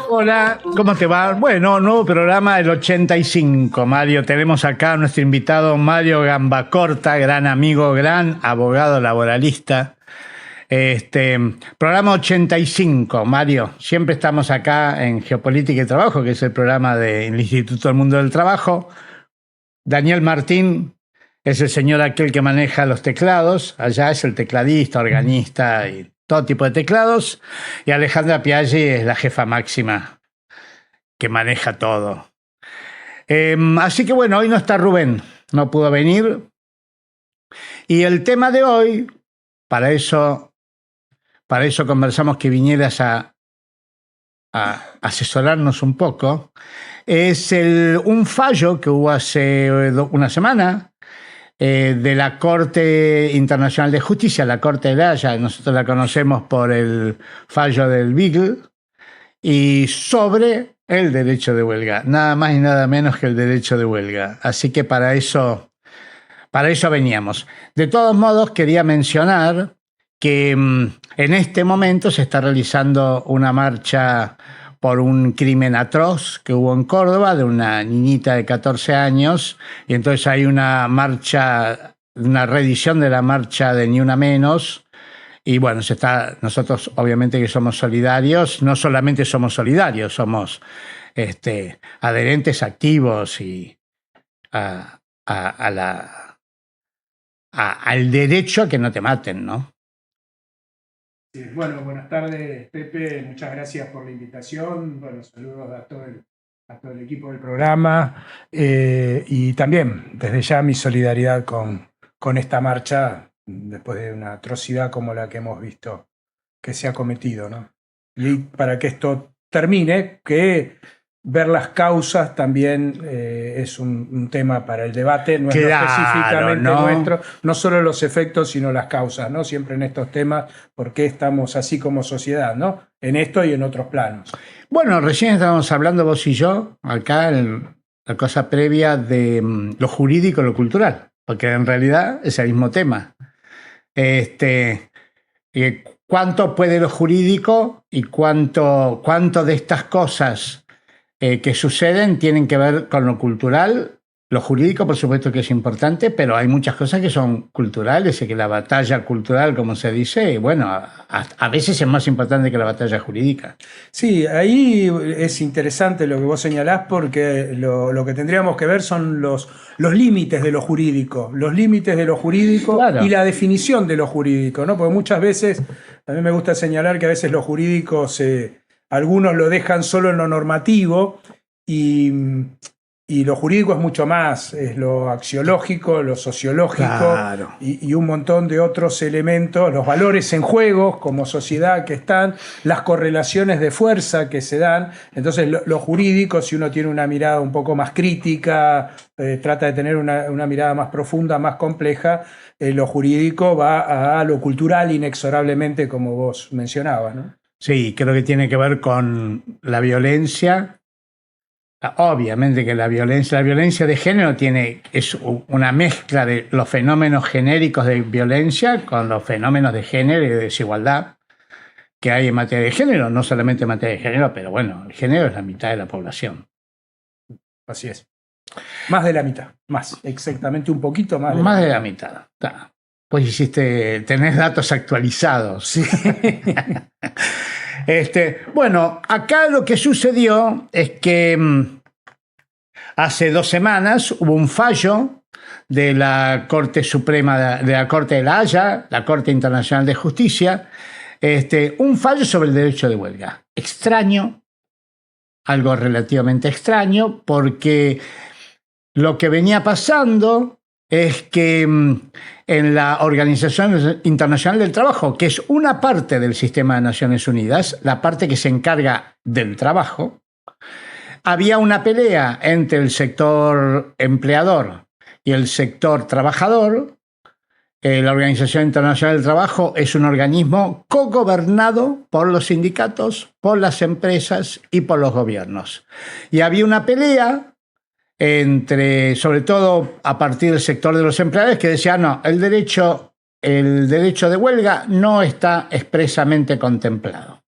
Hola, ¿cómo te va? Bueno, nuevo programa, el 85, Mario. Tenemos acá a nuestro invitado Mario Gambacorta, gran amigo, gran abogado laboralista. Programa 85, Mario. Siempre estamos acá en Geopolítica y Trabajo, que es el programa del Instituto del Mundo del Trabajo. Daniel Martín es el señor aquel que maneja los teclados. Allá es el tecladista, organista y todo tipo de teclados. Y Alejandra Piaggi es la jefa máxima que maneja todo. Así que bueno, hoy no está Rubén, no pudo venir. Y el tema de hoy, para eso conversamos que vinieras a asesorarnos un poco, es un fallo que hubo hace una semana de la Corte Internacional de Justicia, la Corte de La Haya. Nosotros la conocemos por el fallo del Beagle, y sobre el derecho de huelga, nada más y nada menos que el derecho de huelga. Así que para eso veníamos. De todos modos, quería mencionar que en este momento se está realizando una marcha por un crimen atroz que hubo en Córdoba de una niñita de 14 años, y entonces hay una marcha, una reedición de la marcha de Ni Una Menos. Y bueno, nosotros obviamente que somos solidarios, no solamente somos solidarios, somos adherentes activos y al derecho a que no te maten, ¿no? Sí, bueno, buenas tardes, Pepe. Muchas gracias por la invitación. Bueno, saludos a todo el equipo del programa. Y también, desde ya, mi solidaridad con esta marcha, después de una atrocidad como la que hemos visto que se ha cometido, ¿no? Y para que esto termine, que ver las causas también es un tema para el debate, no es Claro, específicamente ¿no? nuestro, no solo los efectos, sino las causas, ¿no? Siempre en estos temas, ¿por qué estamos así como sociedad, ¿no? En esto y en otros planos. Bueno, recién estábamos hablando vos y yo, acá, la cosa previa de lo jurídico y lo cultural, porque en realidad es el mismo tema. ¿Cuánto puede lo jurídico y cuánto de estas cosas que suceden tienen que ver con lo cultural? Lo jurídico, por supuesto que es importante, pero hay muchas cosas que son culturales y que la batalla cultural, como se dice, bueno, a veces es más importante que la batalla jurídica. Sí, ahí es interesante lo que vos señalás, porque lo que tendríamos que ver son los límites de lo jurídico, Claro. Y la definición de lo jurídico, ¿no? Porque muchas veces, a mí me gusta señalar que a veces lo jurídico algunos lo dejan solo en lo normativo, y lo jurídico es mucho más, es lo axiológico, lo sociológico, Claro. y un montón de otros elementos, los valores en juego como sociedad que están, las correlaciones de fuerza que se dan. Entonces lo jurídico, si uno tiene una mirada un poco más crítica, trata de tener una mirada más profunda, más compleja, lo jurídico va a lo cultural inexorablemente, como vos mencionabas, ¿no? Sí, creo que tiene que ver con la violencia. Obviamente que la violencia de género es una mezcla de los fenómenos genéricos de violencia con los fenómenos de género y de desigualdad que hay en materia de género, no solamente en materia de género, pero bueno, el género es la mitad de la población. Así es. Más de la mitad, más, exactamente un poquito más. Más de la mitad. Pues tenés datos actualizados. Sí. Bueno, acá lo que sucedió es que hace 2 semanas hubo un fallo de la Corte Suprema, de la Corte de La Haya, la Corte Internacional de Justicia, un fallo sobre el derecho de huelga. Extraño, algo relativamente extraño, porque lo que venía pasando es que en la Organización Internacional del Trabajo, que es una parte del sistema de Naciones Unidas, la parte que se encarga del trabajo, había una pelea entre el sector empleador y el sector trabajador. La Organización Internacional del Trabajo es un organismo cogobernado por los sindicatos, por las empresas y por los gobiernos. Y había una pelea sobre todo a partir del sector de los empleadores, que decía, no, el derecho de huelga no está expresamente contemplado.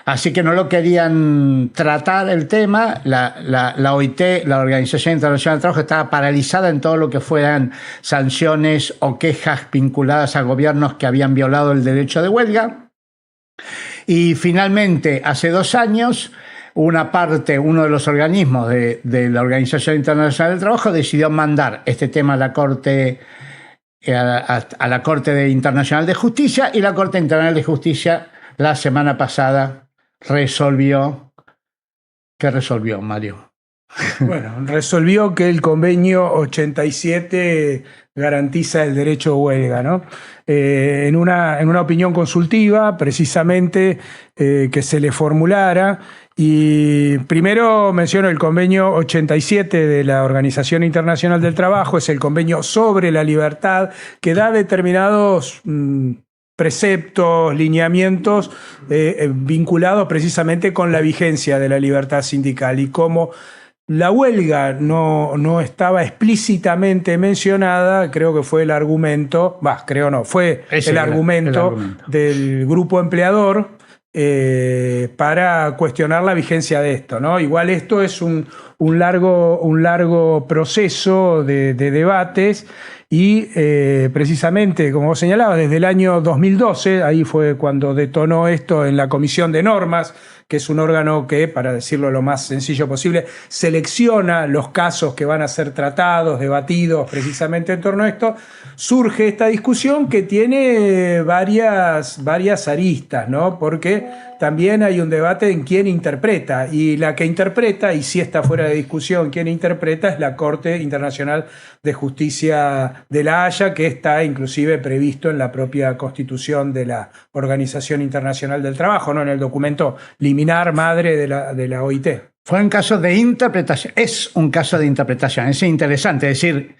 Así que no lo querían tratar el tema. La OIT, la Organización Internacional del Trabajo, estaba paralizada en todo lo que fueran sanciones o quejas vinculadas a gobiernos que habían violado el derecho de huelga. Y finalmente, hace 2 años, uno de los organismos de la Organización Internacional del Trabajo decidió mandar este tema a la Corte Internacional de Justicia, y la Corte Internacional de Justicia la semana pasada resolvió. ¿Qué resolvió, Mario? Bueno, resolvió que el convenio 87 garantiza el derecho de huelga, ¿no? En una opinión consultiva, precisamente, que se le formulara. Y primero menciono el convenio 87 de la Organización Internacional del Trabajo, es el convenio sobre la libertad, que da determinados preceptos, lineamientos vinculados precisamente con la vigencia de la libertad sindical. Y como la huelga no estaba explícitamente mencionada, creo que fue el argumento, fue el argumento del grupo empleador para cuestionar la vigencia de esto, ¿no? Igual esto es un largo proceso de debates. Y precisamente, como vos señalabas, desde el año 2012, ahí fue cuando detonó esto en la Comisión de Normas, que es un órgano que, para decirlo lo más sencillo posible, selecciona los casos que van a ser tratados, debatidos precisamente en torno a esto. Surge esta discusión que tiene varias aristas, ¿no? Porque también hay un debate en quién interpreta, y la que interpreta, y si está fuera de discusión quién interpreta, es la Corte Internacional de Justicia de La Haya, que está inclusive previsto en la propia Constitución de la Organización Internacional del Trabajo, ¿no? En el documento liminar madre de la OIT. Fue un caso de interpretación, es un caso de interpretación, es interesante, es decir,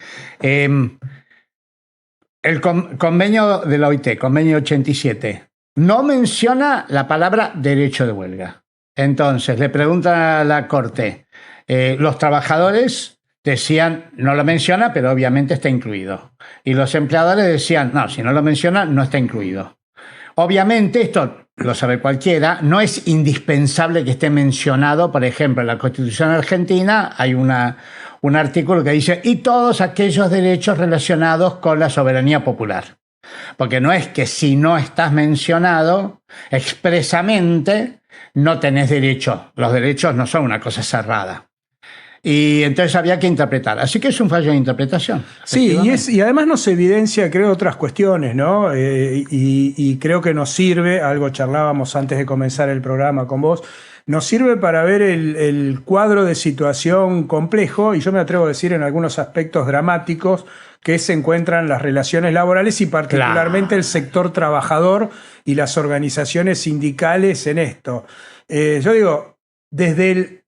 el convenio de la OIT, convenio 87, no menciona la palabra derecho de huelga. Entonces, le pregunta a la Corte, los trabajadores decían, no lo menciona, pero obviamente está incluido. Y los empleadores decían, no, si no lo menciona, no está incluido. Obviamente, esto lo sabe cualquiera, no es indispensable que esté mencionado. Por ejemplo, en la Constitución argentina hay un artículo que dice, y todos aquellos derechos relacionados con la soberanía popular. Porque no es que si no estás mencionado expresamente, no tenés derecho. Los derechos no son una cosa cerrada. Y entonces había que interpretar. Así que es un fallo de interpretación. Sí, y además nos evidencia, creo, otras cuestiones, ¿no? Y creo que nos sirve, algo charlábamos antes de comenzar el programa con vos, nos sirve para ver el cuadro de situación complejo, y yo me atrevo a decir en algunos aspectos dramáticos, que se encuentran las relaciones laborales y particularmente el sector trabajador y las organizaciones sindicales en esto. Yo digo, desde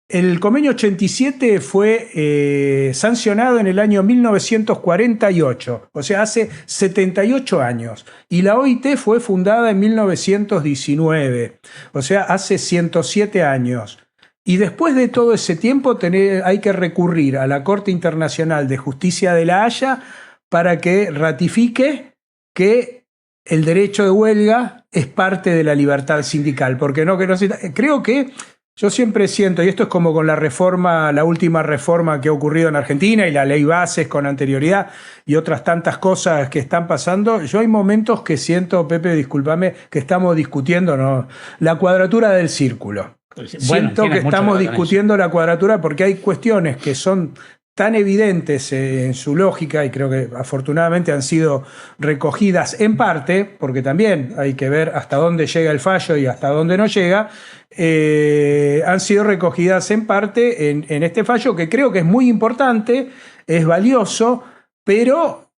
el convenio 87 fue sancionado en el año 1948, o sea, hace 78 años. Y la OIT fue fundada en 1919, o sea, hace 107 años. Y después de todo ese tiempo hay que recurrir a la Corte Internacional de Justicia de La Haya para que ratifique que el derecho de huelga es parte de la libertad sindical. Porque creo que yo siempre siento, y esto es como con la última reforma que ha ocurrido en Argentina y la ley bases con anterioridad y otras tantas cosas que están pasando, yo hay momentos que siento, Pepe, discúlpame, que estamos discutiendo, ¿no?, la cuadratura del círculo. Siento que estamos discutiendo la cuadratura porque hay cuestiones que son tan evidentes en su lógica, y creo que afortunadamente han sido recogidas en parte, porque también hay que ver hasta dónde llega el fallo y hasta dónde no llega, han sido recogidas en parte en este fallo, que creo que es muy importante, es valioso, pero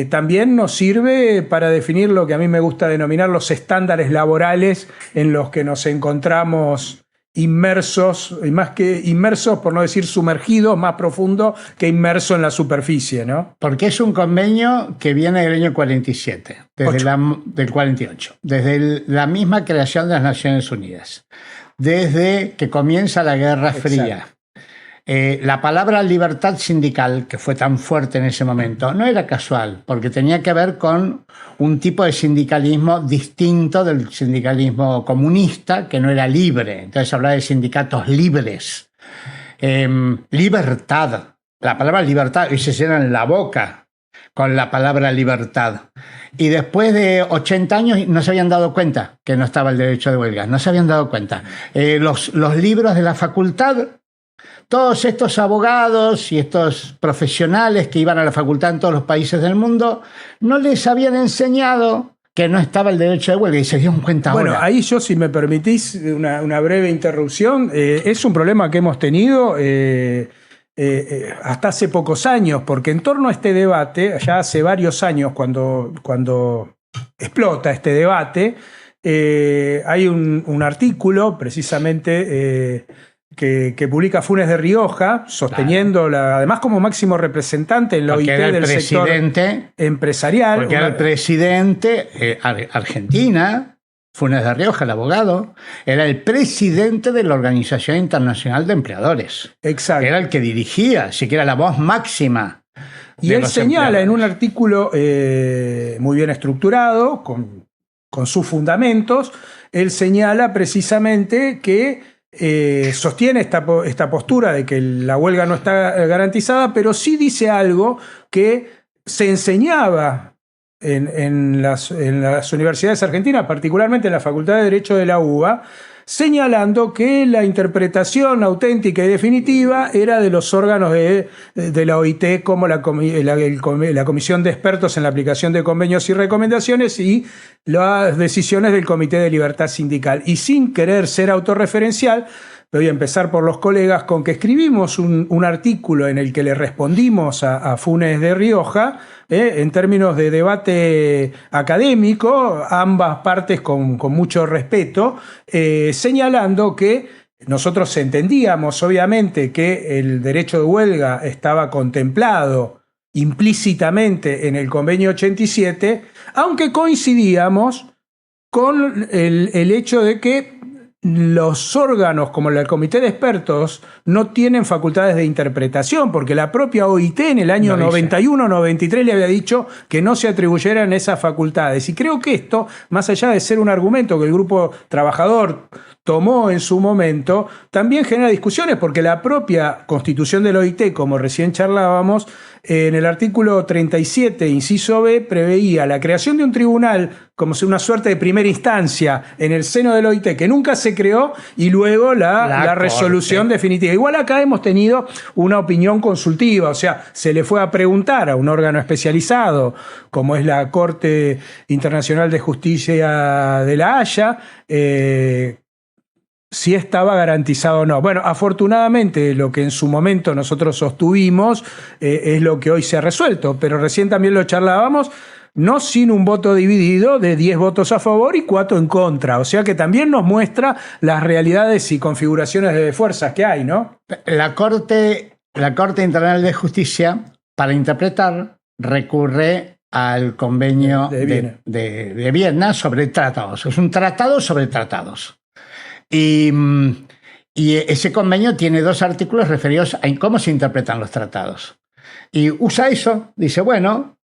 también nos sirve para definir lo que a mí me gusta denominar los estándares laborales en los que nos encontramos inmersos, y más que inmersos, por no decir sumergidos, más profundo que inmerso en la superficie, ¿no? Porque es un convenio que viene del año 47, del 48, desde la misma creación de las Naciones Unidas, desde que comienza la Guerra Fría. La palabra libertad sindical, que fue tan fuerte en ese momento, no era casual, porque tenía que ver con un tipo de sindicalismo distinto del sindicalismo comunista, que no era libre. Entonces hablaba de sindicatos libres. Libertad. La palabra libertad, y se llenan la boca con la palabra libertad. Y después de 80 años no se habían dado cuenta que no estaba el derecho de huelga, no se habían dado cuenta. Los libros de la facultad, todos estos abogados y estos profesionales que iban a la facultad en todos los países del mundo, no les habían enseñado que no estaba el derecho de huelga y se dieron cuenta ahora. Bueno, ahí yo, si me permitís una breve interrupción, es un problema que hemos tenido hasta hace pocos años, porque en torno a este debate, ya hace varios años cuando explota este debate, hay un artículo precisamente que publica Funes de Rioja, sosteniendo, además como máximo representante en la OIT del sector empresarial. Porque era el presidente Argentina, Funes de Rioja, el abogado, era el presidente de la Organización Internacional de Empleadores. Exacto. Era el que dirigía, así que era la voz máxima. Y él señala en un artículo muy bien estructurado, con sus fundamentos, él señala precisamente que sostiene esta postura de que la huelga no está garantizada, pero sí dice algo que se enseñaba en las universidades argentinas, particularmente en la Facultad de Derecho de la UBA, señalando que la interpretación auténtica y definitiva era de los órganos de la OIT, como la Comisión de Expertos en la Aplicación de Convenios y Recomendaciones y las decisiones del Comité de Libertad Sindical. Y sin querer ser autorreferencial, voy a empezar por los colegas con que escribimos un artículo en el que le respondimos a Funes de Rioja, en términos de debate académico, ambas partes con mucho respeto, señalando que nosotros entendíamos obviamente que el derecho de huelga estaba contemplado implícitamente en el convenio 87, aunque coincidíamos con el hecho de que los órganos como el Comité de Expertos no tienen facultades de interpretación, porque la propia OIT en el año 91-93 le había dicho que no se atribuyeran esas facultades. Y creo que esto, más allá de ser un argumento que el grupo trabajador tomó en su momento, también genera discusiones, porque la propia constitución del OIT, como recién charlábamos, en el artículo 37, inciso B, preveía la creación de un tribunal como si una suerte de primera instancia en el seno del OIT, que nunca se creó, y luego la resolución definitiva. Igual acá hemos tenido una opinión consultiva, o sea, se le fue a preguntar a un órgano especializado, como es la Corte Internacional de Justicia de La Haya, si estaba garantizado o no. Bueno, afortunadamente lo que en su momento nosotros sostuvimos es lo que hoy se ha resuelto, pero recién también lo charlábamos, no sin un voto dividido de 10 votos a favor y 4 en contra. O sea que también nos muestra las realidades y configuraciones de fuerzas que hay, ¿no? La Corte Internacional de Justicia, para interpretar, recurre al convenio de Viena sobre tratados. Es un tratado sobre tratados. Y ese convenio tiene 2 artículos referidos a cómo se interpretan los tratados. Y usa eso, dice, bueno,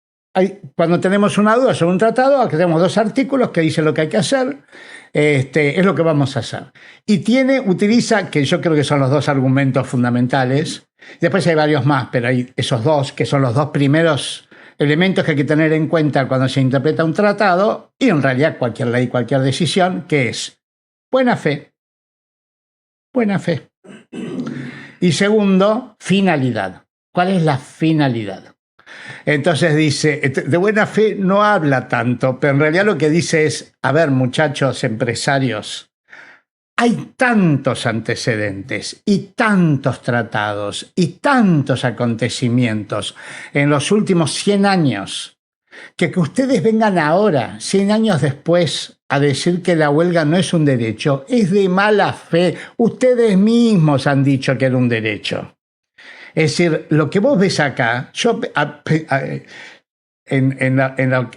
cuando tenemos una duda sobre un tratado, tenemos 2 artículos que dicen lo que hay que hacer, es lo que vamos a hacer. Y utiliza, que yo creo que son los 2 argumentos fundamentales, después hay varios más, pero hay esos 2, que son los 2 primeros elementos que hay que tener en cuenta cuando se interpreta un tratado, y en realidad cualquier ley, cualquier decisión, que es buena fe. Buena fe. Y segundo, finalidad. ¿Cuál es la finalidad? Entonces dice, de buena fe no habla tanto, pero en realidad lo que dice es, a ver, muchachos empresarios, hay tantos antecedentes y tantos tratados y tantos acontecimientos en los últimos 100 años, que ustedes vengan ahora, 100 años después, a decir que la huelga no es un derecho, es de mala fe. Ustedes mismos han dicho que era un derecho. Es decir, lo que vos ves acá, yo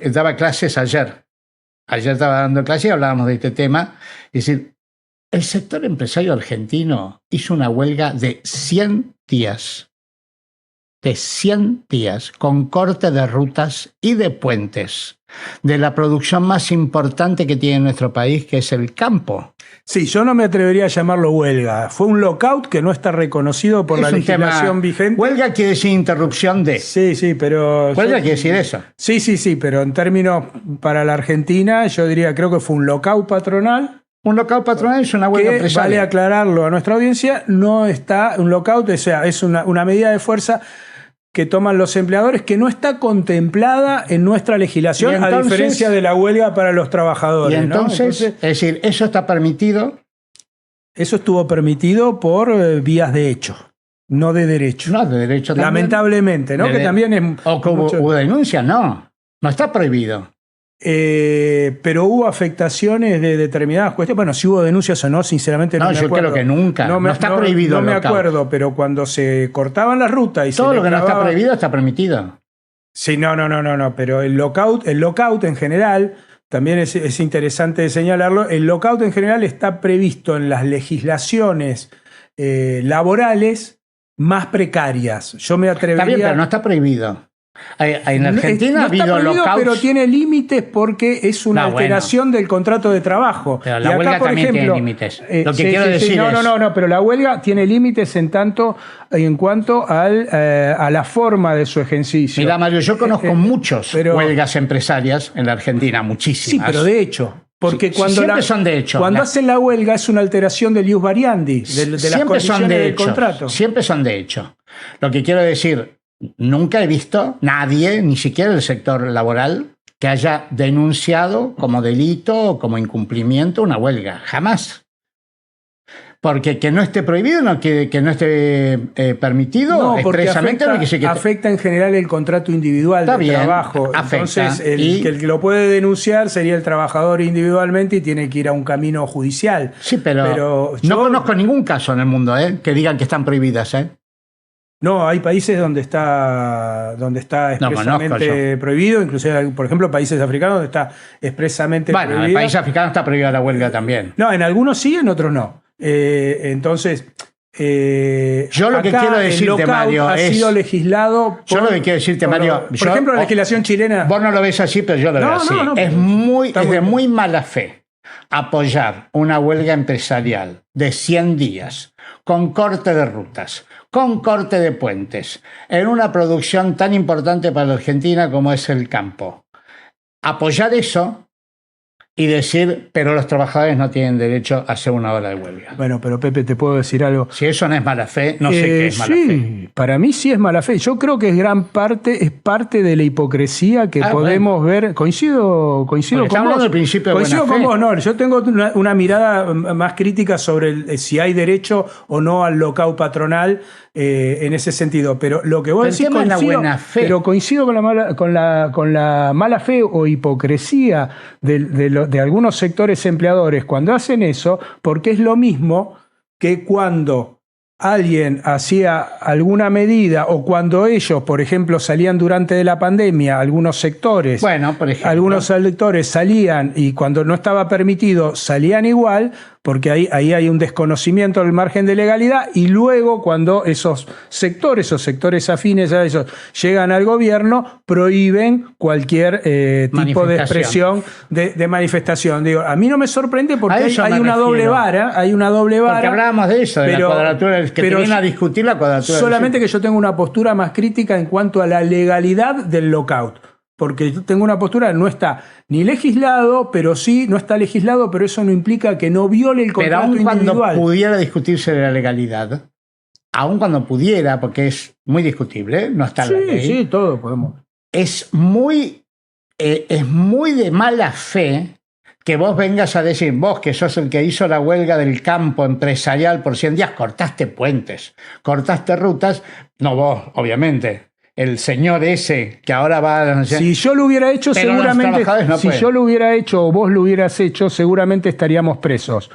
daba clases ayer estaba dando clases y hablábamos de este tema, es decir, El sector empresario argentino hizo una huelga de 100 días. De 100 días, con corte de rutas y de puentes, de la producción más importante que tiene nuestro país, que es el campo. Sí, yo no me atrevería a llamarlo huelga. Fue un lockout que no está reconocido por la legislación vigente. Huelga quiere decir interrupción de. Sí, pero... Huelga quiere decir eso. Sí, pero en términos para la Argentina, yo diría, creo que fue un lockout patronal. Un lockout patronal es una huelga empresarial. Vale aclararlo a nuestra audiencia, no está un lockout, o sea, es una medida de fuerza que toman los empleadores que no está contemplada en nuestra legislación, entonces, a diferencia de la huelga para los trabajadores. Y entonces, es decir, ¿eso está permitido? Eso estuvo permitido por vías de hecho, no de derecho. No, de derecho también. Lamentablemente, ¿no? Que también es... O como hubo denuncia, no está prohibido. Pero hubo afectaciones de determinadas cuestiones. Bueno, si hubo denuncias o no, sinceramente no me acuerdo. Yo creo que nunca. No está prohibido. No me acuerdo, pero cuando se cortaban las rutas y todo lo que no está prohibido está permitido. Sí, no, pero el lockout en general, también es interesante señalarlo, el lockout en general está previsto en las legislaciones laborales más precarias. Yo me atrevería... Está bien, pero no está prohibido. En Argentina ha habido lockouts, pero tiene límites porque es una alteración del contrato de trabajo. Pero la huelga por también ejemplo, tiene límites. Lo que quiero decir es... No, pero la huelga tiene límites en cuanto a la forma de su ejercicio. Mira, Mario, yo conozco muchas huelgas empresarias en la Argentina, muchísimas. Sí, pero de hecho... Porque siempre son de hecho. Cuando hacen la huelga es una alteración del ius variandi, de las condiciones del contrato. Siempre son de hecho. Lo que quiero decir... Nunca he visto nadie, ni siquiera el sector laboral, que haya denunciado como delito o como incumplimiento una huelga. Jamás. Porque que no esté prohibido, que no esté permitido, expresamente no quiere que afecta en general el contrato individual del trabajo. Entonces, el que lo puede denunciar sería el trabajador individualmente y tiene que ir a un camino judicial. Sí, pero no conozco ningún caso en el mundo que digan que están prohibidas. No, hay países donde está expresamente prohibido, inclusive, por ejemplo, países africanos donde está expresamente prohibido. En el país africano está prohibida la huelga también. No, en algunos sí, en otros no. Entonces, yo lo que quiero decirte, Mario, ha sido legislado yo lo que quiero decirte, Mario, por ejemplo, la legislación chilena. Vos no lo ves así, pero yo lo veo así. Es de muy mala fe apoyar una huelga empresarial de 100 días con corte de rutas, con corte de puentes, en una producción tan importante para la Argentina como es el campo. Apoyar eso y decir, pero los trabajadores no tienen derecho a hacer una hora de huelga. Bueno, pero Pepe, te puedo decir algo. Si eso no es mala fe, no sé qué es mala fe. Sí, para mí sí es mala fe. Yo creo que es parte de la hipocresía que podemos ver. Coincido con vos. Del principio de coincido con vos, no. Yo tengo una mirada más crítica sobre si hay derecho o no al lockout patronal en ese sentido. Pero lo que vos decís, coincido con la mala fe o hipocresía de algunos sectores empleadores cuando hacen eso, porque es lo mismo que cuando alguien hacía alguna medida o cuando ellos, por ejemplo, salían durante la pandemia, algunos sectores, algunos sectores salían y cuando no estaba permitido salían igual, porque ahí hay un desconocimiento del margen de legalidad, y luego cuando esos sectores o sectores afines a esos llegan al gobierno, prohíben cualquier tipo de expresión de manifestación. Digo, a mí no me sorprende porque hay una doble vara. Porque hablábamos de eso, de la cuadratura, que te viene a discutir la cuadratura. Solamente que yo tengo una postura más crítica en cuanto a la legalidad del lockout. Porque yo tengo una postura, no está ni legislado, pero sí, no está legislado, pero eso no implica que no viole el contrato individual. Pero aun cuando pudiera discutirse de la legalidad, aun cuando pudiera, porque es muy discutible, no está en la ley. Sí, todo podemos. Es muy de mala fe que vos vengas a decir, vos que sos el que hizo la huelga del campo empresarial por 100 días, cortaste puentes, cortaste rutas, no vos, obviamente. El señor ese que ahora va a... Si yo lo hubiera hecho, seguramente... Si yo lo hubiera hecho o vos lo hubieras hecho, seguramente estaríamos presos.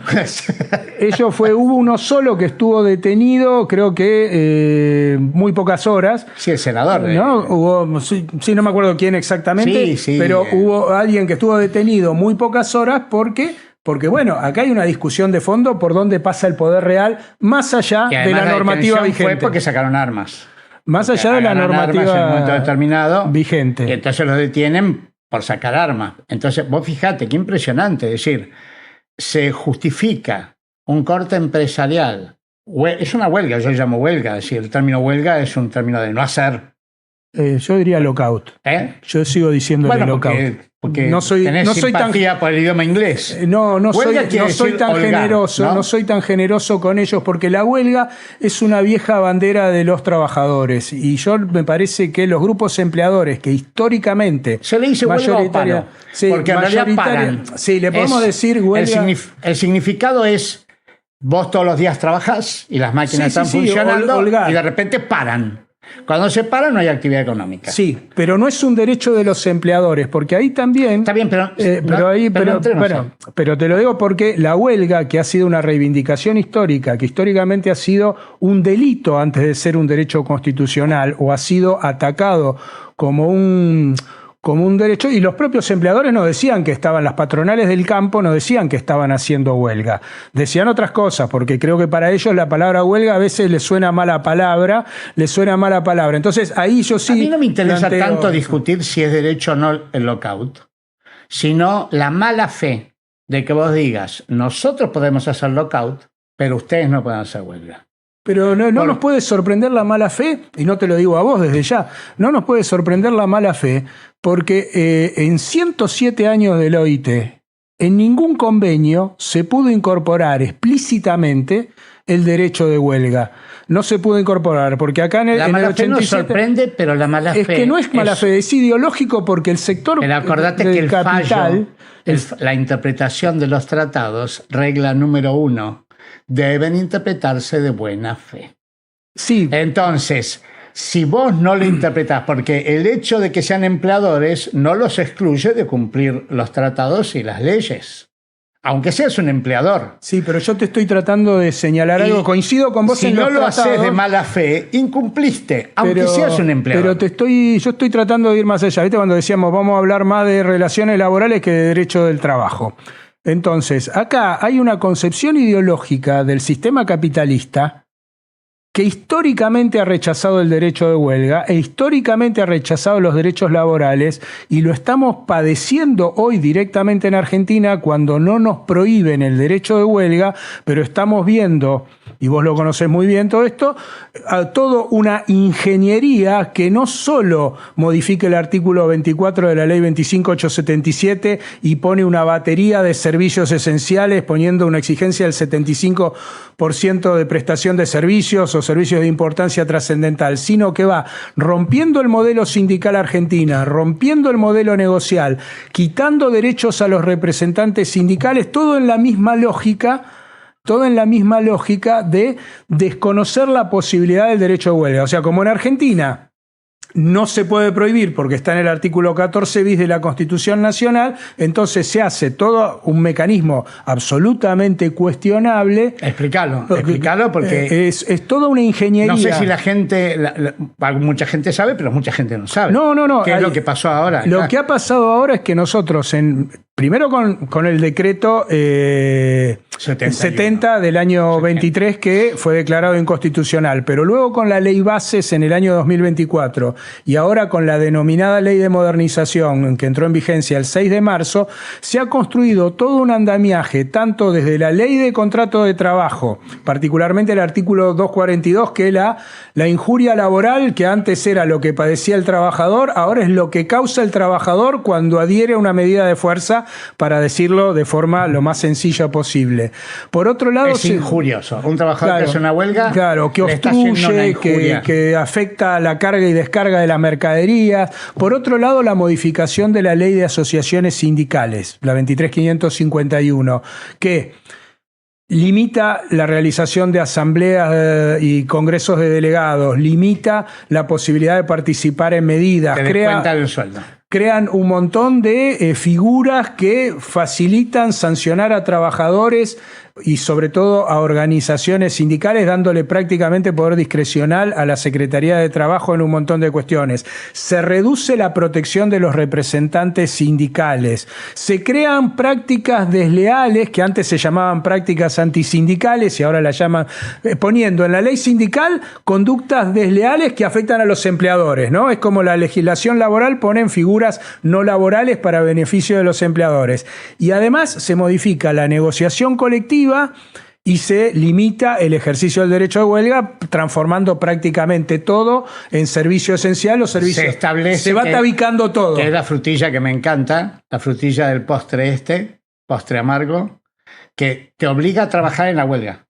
Hubo uno solo que estuvo detenido, creo que muy pocas horas. Sí, el senador. ¿No? No me acuerdo quién exactamente, pero hubo alguien que estuvo detenido muy pocas horas porque porque bueno, acá hay una discusión de fondo por dónde pasa el poder real más allá de la normativa vigente. Fue porque sacaron armas. Más allá de la normativa en un momento determinado, vigente. Y entonces los detienen por sacar armas. Entonces, vos fijate, qué impresionante. Es decir, se justifica un corte empresarial. Es una huelga, yo llamo huelga. Es decir, el término huelga es un término de no hacer. Yo diría lockout. Yo sigo diciéndole lockout. Porque no soy simpatía tan por el idioma inglés. No soy tan holgar, generoso, ¿no? Soy tan generoso con ellos porque la huelga es una vieja bandera de los trabajadores y yo me parece que los grupos empleadores que históricamente se le dice huelga o paro, porque en realidad paran. Sí, le podemos decir huelga. El significado es vos todos los días trabajás y las máquinas están funcionando y de repente paran. Cuando se para no hay actividad económica. Sí, pero no es un derecho de los empleadores, porque ahí también... Está bien, pero te lo digo porque la huelga, que ha sido una reivindicación histórica, que históricamente ha sido un delito antes de ser un derecho constitucional, o ha sido atacado como un derecho, y los propios empleadores no decían que estaban, las patronales del campo no decían que estaban haciendo huelga, decían otras cosas, porque creo que para ellos la palabra huelga a veces les suena mala palabra, entonces ahí yo sí... A mí no me interesa tanto discutir si es derecho o no el lockout, sino la mala fe de que vos digas, nosotros podemos hacer lockout, pero ustedes no pueden hacer huelga. Pero no nos puede sorprender la mala fe, y no te lo digo a vos desde ya, no nos puede sorprender la mala fe, porque en 107 años del OIT, en ningún convenio se pudo incorporar explícitamente el derecho de huelga. No se pudo incorporar, porque acá en el 87... La mala fe nos sorprende, pero la mala fe... Es que no es mala fe, es ideológico, porque el sector pero acordate del que el capital... la interpretación de los tratados, regla número 1, deben interpretarse de buena fe. Sí. Entonces, si vos no lo interpretás, porque el hecho de que sean empleadores no los excluye de cumplir los tratados y las leyes, aunque seas un empleador. Sí, pero yo te estoy tratando de señalar algo, coincido con vos en los tratados. Si no lo haces de mala fe, incumpliste, aunque seas un empleador. Pero yo estoy tratando de ir más allá. ¿Viste? Cuando decíamos vamos a hablar más de relaciones laborales que de derecho del trabajo. Entonces, acá hay una concepción ideológica del sistema capitalista que históricamente ha rechazado el derecho de huelga e históricamente ha rechazado los derechos laborales, y lo estamos padeciendo hoy directamente en Argentina cuando no nos prohíben el derecho de huelga, pero estamos viendo, y vos lo conocés muy bien todo esto, todo una ingeniería que no solo modifica el artículo 24 de la ley 25877 y pone una batería de servicios esenciales poniendo una exigencia del 75% de prestación de servicios o servicios de importancia trascendental, sino que va rompiendo el modelo sindical argentina, rompiendo el modelo negocial, quitando derechos a los representantes sindicales, todo en la misma lógica de desconocer la posibilidad del derecho de huelga. O sea, como en Argentina no se puede prohibir porque está en el artículo 14 bis de la Constitución Nacional, entonces se hace todo un mecanismo absolutamente cuestionable. Explícalo porque es toda una ingeniería. No sé si la gente, mucha gente sabe, pero mucha gente no sabe. No. ¿Qué es lo que pasó ahora? Lo que ha pasado ahora es que nosotros, primero con el decreto 70 del año 23, que fue declarado inconstitucional, pero luego con la ley bases en el año 2024 y ahora con la denominada ley de modernización que entró en vigencia el 6 de marzo, se ha construido todo un andamiaje, tanto desde la ley de contrato de trabajo, particularmente el artículo 242, que es la injuria laboral, que antes era lo que padecía el trabajador, ahora es lo que causa el trabajador cuando adhiere a una medida de fuerza, para decirlo de forma lo más sencilla posible. Por otro lado... Es injurioso. Un trabajador que hace una huelga... Claro, que obstruye, que afecta a la carga y descarga de las mercaderías. Por otro lado, la modificación de la ley de asociaciones sindicales, la 23.551, que limita la realización de asambleas y congresos de delegados, limita la posibilidad de participar en medidas. Te descuenta del sueldo. crean un montón de figuras que facilitan sancionar a trabajadores y sobre todo a organizaciones sindicales, dándole prácticamente poder discrecional a la Secretaría de Trabajo en un montón de cuestiones. Se reduce la protección de los representantes sindicales. Se crean prácticas desleales, que antes se llamaban prácticas antisindicales y ahora las llaman, poniendo en la ley sindical conductas desleales que afectan a los empleadores, ¿no? Es como la legislación laboral pone en figuras no laborales para beneficio de los empleadores. Y además se modifica la negociación colectiva y se limita el ejercicio del derecho de huelga, transformando prácticamente todo en servicio esencial o servicio. Se va tabicando todo. Que es la frutilla que me encanta, la frutilla del postre amargo, que te obliga a trabajar en la huelga.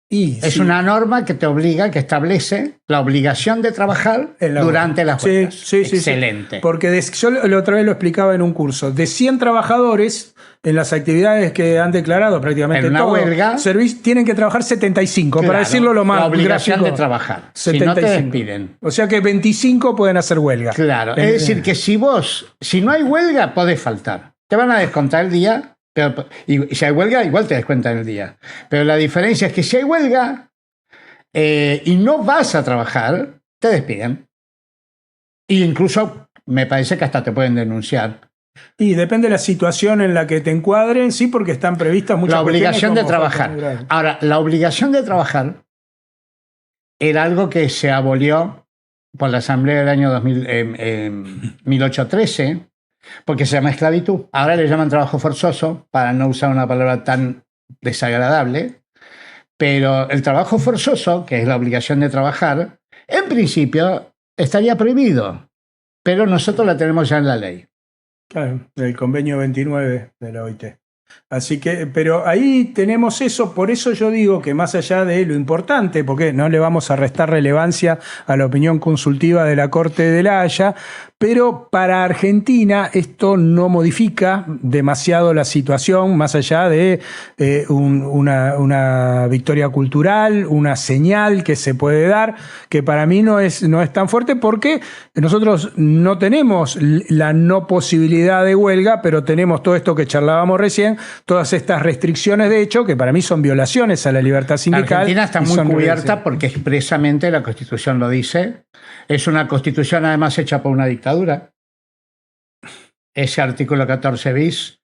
Es una norma que te obliga, que establece la obligación de trabajar durante las huelgas. Sí. Excelente. Porque yo la otra vez lo explicaba en un curso. De 100 trabajadores en las actividades que han declarado prácticamente en una huelga, tienen que trabajar 75, claro, para decirlo lo más la obligación gráfico, de trabajar. 75. Si no te despiden. O sea que 25 pueden hacer huelga. Claro. Es decir, que si no hay huelga, podés faltar. Te van a descontar el día. Y si hay huelga, igual te descuentan el día. Pero la diferencia es que si hay huelga y no vas a trabajar, te despiden. E incluso me parece que hasta te pueden denunciar. Y depende de la situación en la que te encuadren, sí, porque están previstas muchas la obligación de trabajar. Ahora, la obligación de trabajar era algo que se abolió por la Asamblea del año 1813, porque se llama esclavitud. Ahora le llaman trabajo forzoso, para no usar una palabra tan desagradable. Pero el trabajo forzoso, que es la obligación de trabajar, en principio estaría prohibido. Pero nosotros la tenemos ya en la ley. Claro, del convenio 29 de la OIT. Así que, pero ahí tenemos eso, por eso yo digo que más allá de lo importante, porque no le vamos a restar relevancia a la opinión consultiva de la Corte de La Haya, pero para Argentina esto no modifica demasiado la situación, más allá de una victoria cultural, una señal que se puede dar, que para mí no es tan fuerte, porque nosotros no tenemos la no posibilidad de huelga, pero tenemos todo esto que charlábamos recién, todas estas restricciones de hecho, que para mí son violaciones a la libertad sindical. Argentina está muy cubierta porque expresamente la Constitución lo dice. Es una Constitución además hecha por una dictadura. Ese artículo 14 bis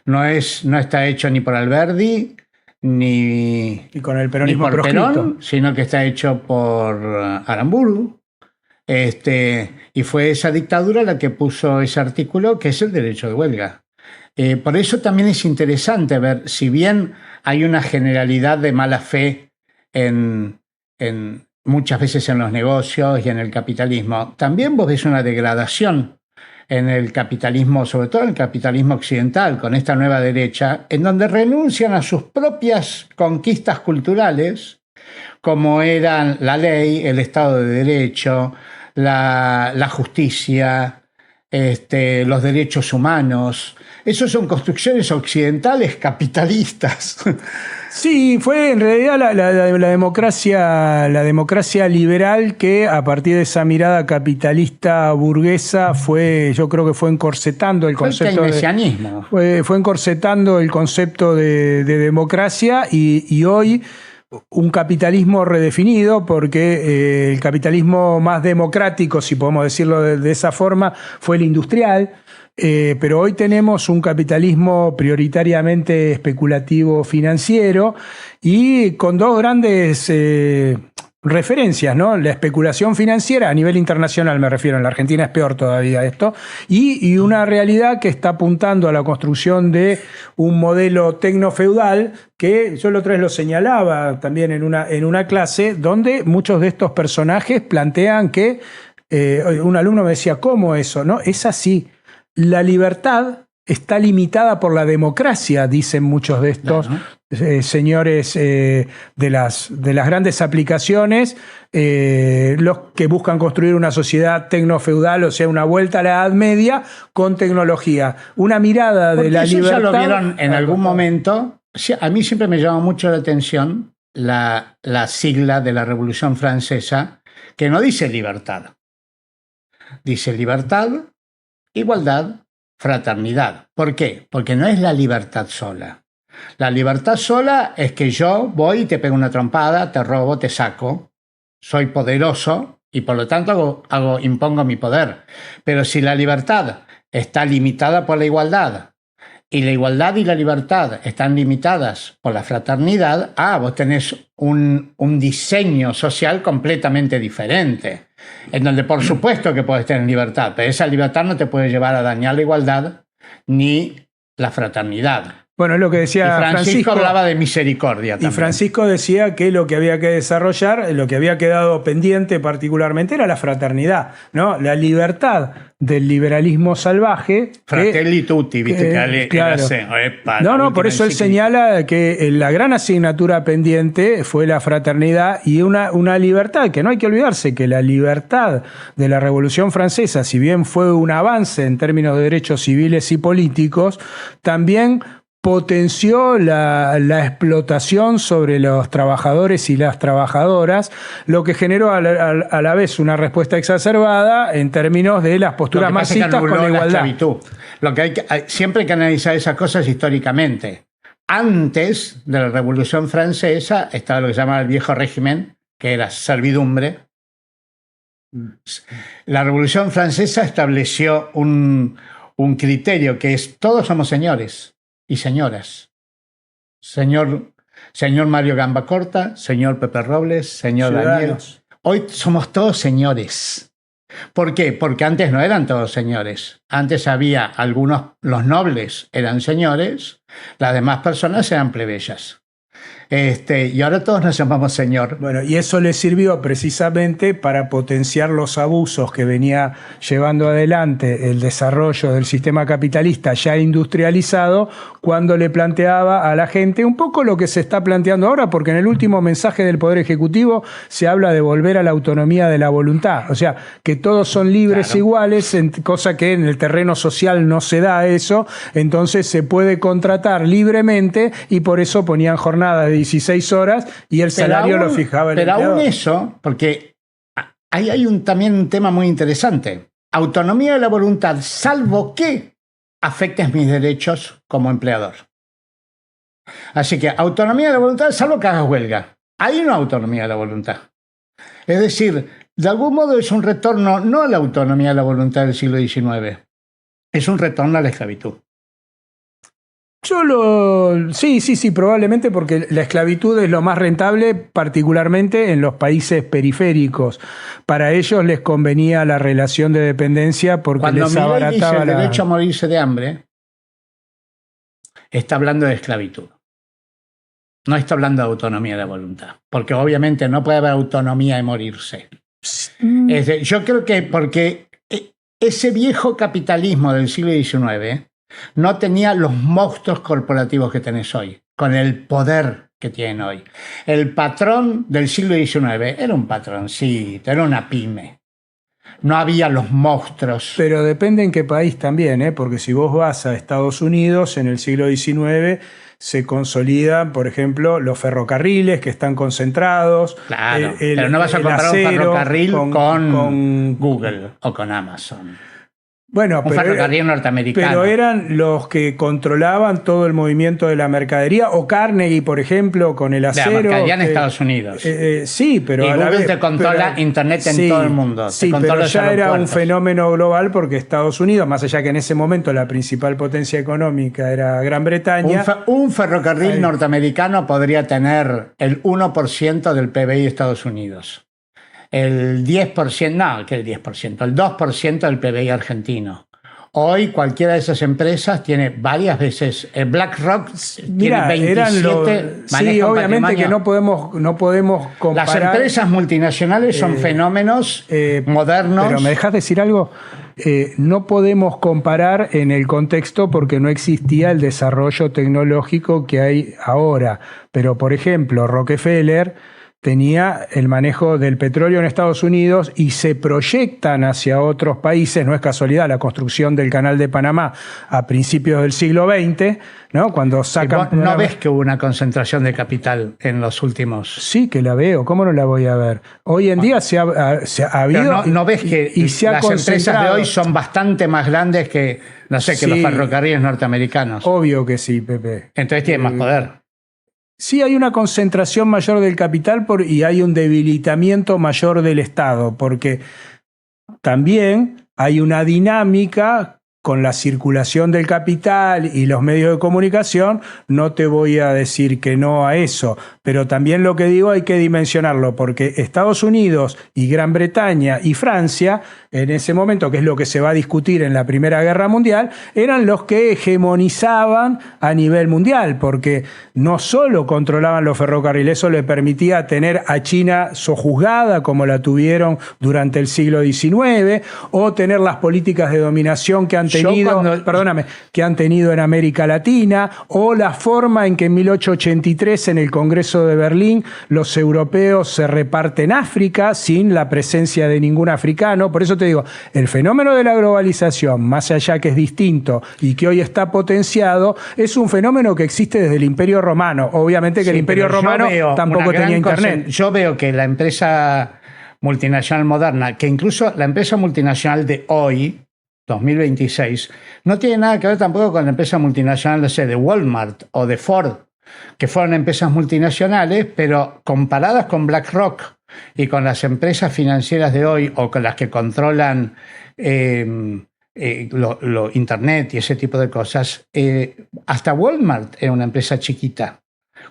no está hecho ni por Alberdi ni con el peronismo ni por Perón, sino que está hecho por Aramburu. Y fue esa dictadura la que puso ese artículo, que es el derecho de huelga. Por eso también es interesante ver, si bien hay una generalidad de mala fe en muchas veces en los negocios y en el capitalismo, también vos ves una degradación en el capitalismo, sobre todo en el capitalismo occidental, con esta nueva derecha, en donde renuncian a sus propias conquistas culturales, como eran la ley, el Estado de Derecho, la justicia, los derechos humanos. Esas son construcciones occidentales capitalistas. Sí, fue en realidad la democracia liberal que a partir de esa mirada capitalista burguesa yo creo que fue encorsetando el concepto fue encorsetando el concepto de democracia y hoy un capitalismo redefinido, porque el capitalismo más democrático, si podemos decirlo de esa forma, fue el industrial. Pero hoy tenemos un capitalismo prioritariamente especulativo financiero y con dos grandes referencias, ¿no? La especulación financiera a nivel internacional, me refiero, en la Argentina es peor todavía esto, y una realidad que está apuntando a la construcción de un modelo tecnofeudal que yo la otra vez lo señalaba también en una clase, donde muchos de estos personajes plantean que, un alumno me decía, ¿cómo eso? ¿No? Es así. La libertad está limitada por la democracia, dicen muchos de estos señores de las grandes aplicaciones, los que buscan construir una sociedad tecnofeudal, o sea, una vuelta a la Edad Media con tecnología. Una mirada de la libertad. Ya lo vieron en algún momento. A mí siempre me llama mucho la atención la sigla de la Revolución Francesa, que no dice libertad. Dice libertad, igualdad, fraternidad. ¿Por qué? Porque no es la libertad sola. La libertad sola es que yo voy y te pego una trompada, te robo, te saco. Soy poderoso y por lo tanto impongo mi poder. Pero si la libertad está limitada por la igualdad y la igualdad y la libertad están limitadas por la fraternidad, vos tenés un diseño social completamente diferente, en donde por supuesto que podés tener libertad, pero esa libertad no te puede llevar a dañar la igualdad ni la fraternidad. Bueno, es lo que decía Francisco hablaba de misericordia también. Y Francisco decía que lo que había que desarrollar, lo que había quedado pendiente particularmente era la fraternidad, ¿no? La libertad del liberalismo salvaje. Fratelli tutti, viste claro. No, por eso él señala que la gran asignatura pendiente fue la fraternidad y una libertad, que no hay que olvidarse que la libertad de la Revolución Francesa, si bien fue un avance en términos de derechos civiles y políticos, también potenció la explotación sobre los trabajadores y las trabajadoras, lo que generó a la vez una respuesta exacerbada en términos de las posturas marxistas con la igualdad. Siempre hay que analizar esas cosas históricamente. Antes de la Revolución Francesa estaba lo que se llamaba el viejo régimen, que era servidumbre. La Revolución Francesa estableció un criterio que es: todos somos señores y señoras. Señor Mario Gambacorta, señor Pepe Robles, señor Daniel. Hoy somos todos señores. ¿Por qué? Porque antes no eran todos señores. Antes había los nobles eran señores, las demás personas eran plebeyas. Y ahora todos nos llamamos señor. Bueno, y eso le sirvió precisamente para potenciar los abusos que venía llevando adelante el desarrollo del sistema capitalista ya industrializado, cuando le planteaba a la gente un poco lo que se está planteando ahora, porque en el último mensaje del Poder Ejecutivo se habla de volver a la autonomía de la voluntad, o sea, que todos son libres, claro, iguales, cosa que en el terreno social no se da eso, entonces se puede contratar libremente y por eso ponían jornada de 16 horas y el salario lo fijaba el empleador. Pero aún eso, porque ahí hay también un tema muy interesante. Autonomía de la voluntad, salvo que afectes mis derechos como empleador. Así que autonomía de la voluntad, salvo que hagas huelga. Hay una autonomía de la voluntad. Es decir, de algún modo es un retorno no a la autonomía de la voluntad del siglo XIX, es un retorno a la esclavitud. Sí, probablemente, porque la esclavitud es lo más rentable, particularmente en los países periféricos. Para ellos les convenía la relación de dependencia porque cuando les abarataba el derecho a morirse de hambre, está hablando de esclavitud. No está hablando de autonomía de voluntad, porque obviamente no puede haber autonomía de morirse. Yo creo que porque ese viejo capitalismo del siglo XIX no tenía los monstruos corporativos que tenés hoy, con el poder que tienen hoy. El patrón del siglo XIX era un patroncito, era una pyme. No había los monstruos. Pero depende en qué país también, porque si vos vas a Estados Unidos en el siglo XIX se consolidan, por ejemplo, los ferrocarriles que están concentrados. Claro, pero no vas a comprar un ferrocarril con Google o con Amazon. Bueno, un ferrocarril norteamericano. Pero eran los que controlaban todo el movimiento de la mercadería, o Carnegie, por ejemplo, con el acero. La mercadería en Estados Unidos. Sí, pero y a la Google vez te controla Internet en todo el mundo. Sí, pero ya era un fenómeno global porque Estados Unidos, más allá que en ese momento la principal potencia económica era Gran Bretaña. Un ferrocarril norteamericano podría tener el 1% del PBI de Estados Unidos. El 10%, no, que el 10%, el 2% del PBI argentino. Hoy cualquiera de esas empresas tiene varias veces. BlackRock tiene 27. Sí, obviamente que no podemos comparar. Las empresas multinacionales son fenómenos modernos. Pero ¿me dejas decir algo? No podemos comparar en el contexto porque no existía el desarrollo tecnológico que hay ahora. Pero, por ejemplo, Rockefeller tenía el manejo del petróleo en Estados Unidos y se proyectan hacia otros países. No es casualidad la construcción del Canal de Panamá a principios del siglo XX, ¿no? Cuando sacan... ¿No ves que hubo una concentración de capital en los últimos? Sí, que la veo. ¿Cómo no la voy a ver? Hoy en día se ha habido... ¿No ves que las empresas de hoy son bastante más grandes que, no sé, que los ferrocarriles norteamericanos? Obvio que sí, Pepe. Entonces tienen más poder. Sí, hay una concentración mayor del capital y hay un debilitamiento mayor del Estado, porque también hay una dinámica con la circulación del capital y los medios de comunicación. No te voy a decir que no a eso, pero también lo que digo hay que dimensionarlo, porque Estados Unidos y Gran Bretaña y Francia, en ese momento, que es lo que se va a discutir en la Primera Guerra Mundial, eran los que hegemonizaban a nivel mundial, porque no solo controlaban los ferrocarriles, eso le permitía tener a China sojuzgada, como la tuvieron durante el siglo XIX, o tener las políticas de dominación que han tenido, que han tenido en América Latina, o la forma en que en 1883 en el Congreso de Berlín los europeos se reparten África sin la presencia de ningún africano. Por eso te digo, el fenómeno de la globalización, más allá que es distinto y que hoy está potenciado, es un fenómeno que existe desde el Imperio Romano. Obviamente que el Imperio Romano tampoco tenía internet. Yo veo que la empresa multinacional moderna, que incluso la empresa multinacional de hoy, 2026, no tiene nada que ver tampoco con la empresa multinacional, no sé, de Walmart o de Ford, que fueron empresas multinacionales, pero comparadas con BlackRock y con las empresas financieras de hoy o con las que controlan Internet y ese tipo de cosas, hasta Walmart era una empresa chiquita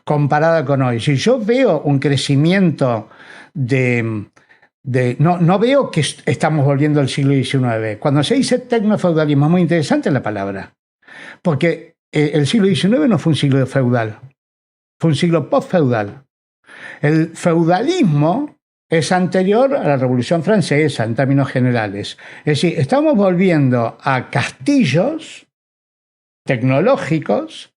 comparada con hoy. Si yo veo un crecimiento no veo que estamos volviendo al siglo XIX. Cuando se dice tecnofeudalismo, es muy interesante la palabra, porque el siglo XIX no fue un siglo feudal, fue un siglo postfeudal. El feudalismo es anterior a la Revolución Francesa en términos generales. Es decir, estamos volviendo a castillos tecnológicos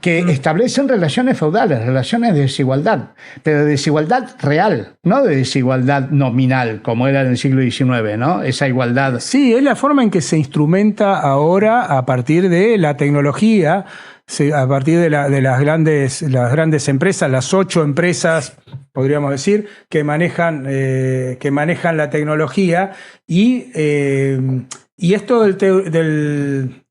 que establecen relaciones feudales, relaciones de desigualdad, pero de desigualdad real, no de desigualdad nominal, como era en el siglo XIX, ¿no? Esa igualdad. Sí, es la forma en que se instrumenta ahora a partir de la tecnología, a partir de las grandes empresas, las 8 empresas, podríamos decir, que manejan la tecnología, y esto del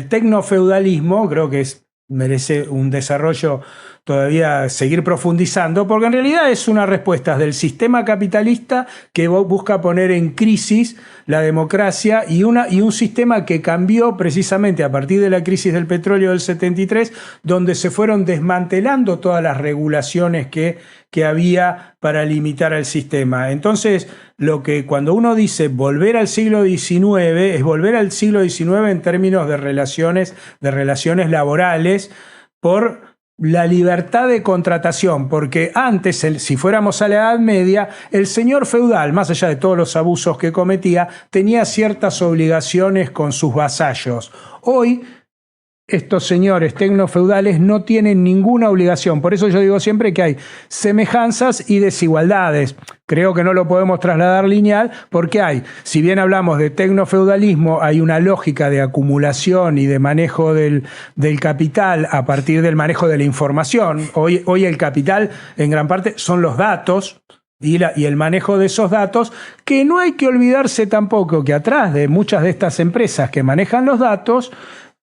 tecnofeudalismo creo que merece un desarrollo todavía, seguir profundizando, porque en realidad es una respuesta del sistema capitalista que busca poner en crisis la democracia y un sistema que cambió precisamente a partir de la crisis del petróleo del 73, donde se fueron desmantelando todas las regulaciones que había para limitar al sistema. Entonces, cuando uno dice volver al siglo XIX, es volver al siglo XIX en términos de relaciones laborales, por la libertad de contratación, porque antes, si fuéramos a la Edad Media, el señor feudal, más allá de todos los abusos que cometía, tenía ciertas obligaciones con sus vasallos. Hoy, estos señores tecnofeudales no tienen ninguna obligación. Por eso yo digo siempre que hay semejanzas y desigualdades. Creo que no lo podemos trasladar lineal porque si bien hablamos de tecnofeudalismo, hay una lógica de acumulación y de manejo del capital a partir del manejo de la información. Hoy el capital en gran parte son los datos y el manejo de esos datos, que no hay que olvidarse tampoco que atrás de muchas de estas empresas que manejan los datos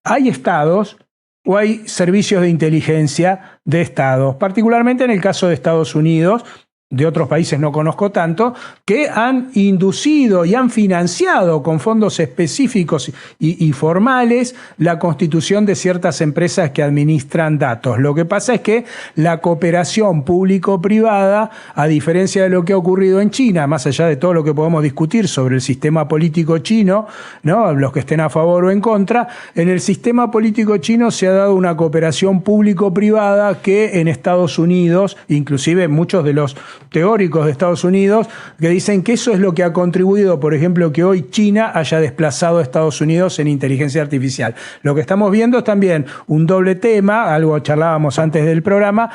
hay estados o hay servicios de inteligencia de estados, particularmente en el caso de Estados Unidos. De otros países no conozco tanto, que han inducido y han financiado con fondos específicos y formales la constitución de ciertas empresas que administran datos. Lo que pasa es que la cooperación público-privada, a diferencia de lo que ha ocurrido en China, más allá de todo lo que podemos discutir sobre el sistema político chino, ¿no? Los que estén a favor o en contra, en el sistema político chino se ha dado una cooperación público-privada que en Estados Unidos, inclusive muchos de los teóricos de Estados Unidos que dicen que eso es lo que ha contribuido, por ejemplo, que hoy China haya desplazado a Estados Unidos en inteligencia artificial. Lo que estamos viendo es también un doble tema, algo charlábamos antes del programa,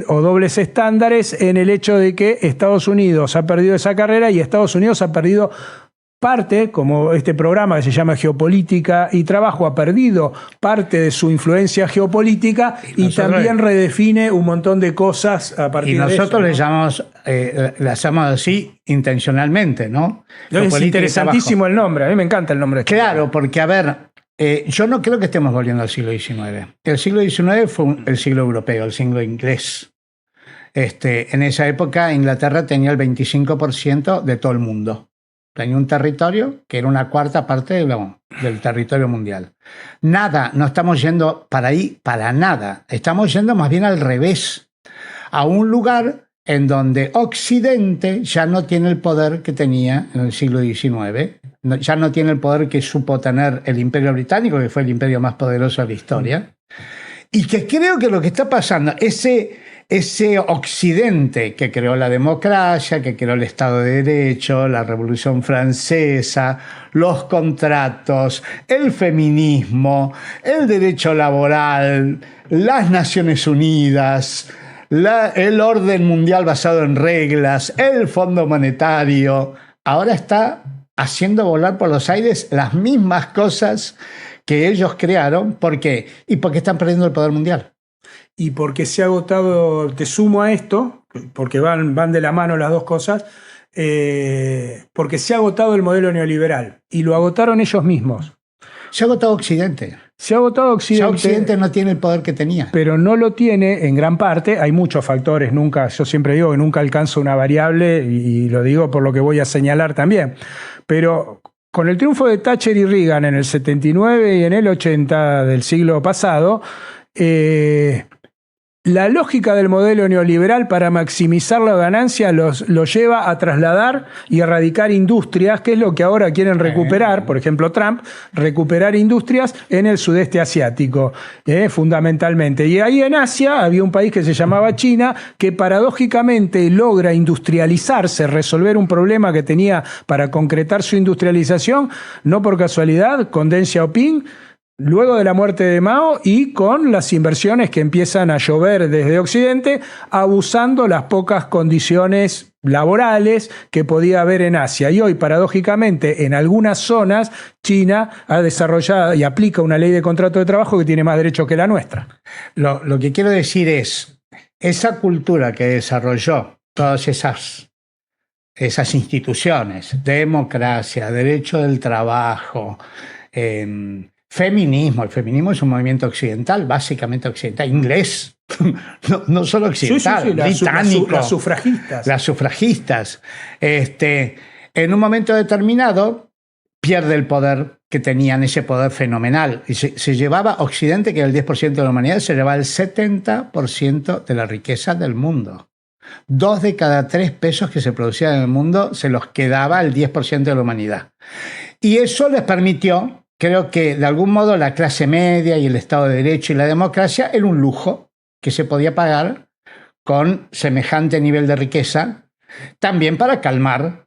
o dobles estándares en el hecho de que Estados Unidos ha perdido esa carrera y Estados Unidos ha perdido parte, como este programa que se llama Geopolítica y Trabajo, ha perdido parte de su influencia geopolítica y también redefine un montón de cosas a partir de eso. Y nosotros le llamamos, así intencionalmente, ¿no? Es interesantísimo el nombre, a mí me encanta el nombre. Claro, porque a ver, yo no creo que estemos volviendo al siglo XIX. El siglo XIX fue el siglo europeo, el siglo inglés. En esa época Inglaterra tenía el 25% de todo el mundo. Tenía un territorio que era una cuarta parte del territorio mundial. Nada, no estamos yendo para ahí para nada. Estamos yendo más bien al revés, a un lugar en donde Occidente ya no tiene el poder que tenía en el siglo XIX, ya no tiene el poder que supo tener el Imperio Británico, que fue el imperio más poderoso de la historia, y que creo que lo que está pasando, ese Occidente que creó la democracia, que creó el Estado de Derecho, la Revolución Francesa, los contratos, el feminismo, el derecho laboral, las Naciones Unidas, el orden mundial basado en reglas, el Fondo Monetario, ahora está haciendo volar por los aires las mismas cosas que ellos crearon. ¿Por qué? Y porque están perdiendo el poder mundial. Y porque se ha agotado, te sumo a esto, porque van de la mano las dos cosas, porque se ha agotado el modelo neoliberal y lo agotaron ellos mismos. Se ha agotado Occidente. Se ha agotado Occidente. Ya Occidente no tiene el poder que tenía. Pero no lo tiene en gran parte. Hay muchos factores. Yo siempre digo que nunca alcanzo una variable y lo digo por lo que voy a señalar también. Pero con el triunfo de Thatcher y Reagan en el 79 y en el 80 del siglo pasado, la lógica del modelo neoliberal para maximizar la ganancia los lleva a trasladar y erradicar industrias, que es lo que ahora quieren recuperar, por ejemplo Trump, recuperar industrias en el sudeste asiático, fundamentalmente. Y ahí en Asia había un país que se llamaba China, que paradójicamente logra industrializarse, resolver un problema que tenía para concretar su industrialización, no por casualidad, con Deng Xiaoping, luego de la muerte de Mao y con las inversiones que empiezan a llover desde Occidente, abusando las pocas condiciones laborales que podía haber en Asia. Y hoy, paradójicamente, en algunas zonas, China ha desarrollado y aplica una ley de contrato de trabajo que tiene más derechos que la nuestra. Lo que quiero decir es, esa cultura que desarrolló todas esas instituciones, democracia, derecho del trabajo, feminismo. El feminismo es un movimiento occidental, básicamente occidental, inglés, no solo occidental, sí, británico. Las sufragistas. Las sufragistas. En un momento determinado pierde el poder que tenían, ese poder fenomenal. Y se llevaba Occidente, que era el 10% de la humanidad, se llevaba el 70% de la riqueza del mundo. 2 de cada 3 pesos que se producían en el mundo se los quedaba el 10% de la humanidad. Y eso les permitió. Creo que de algún modo la clase media y el Estado de Derecho y la democracia era un lujo que se podía pagar con semejante nivel de riqueza, también para calmar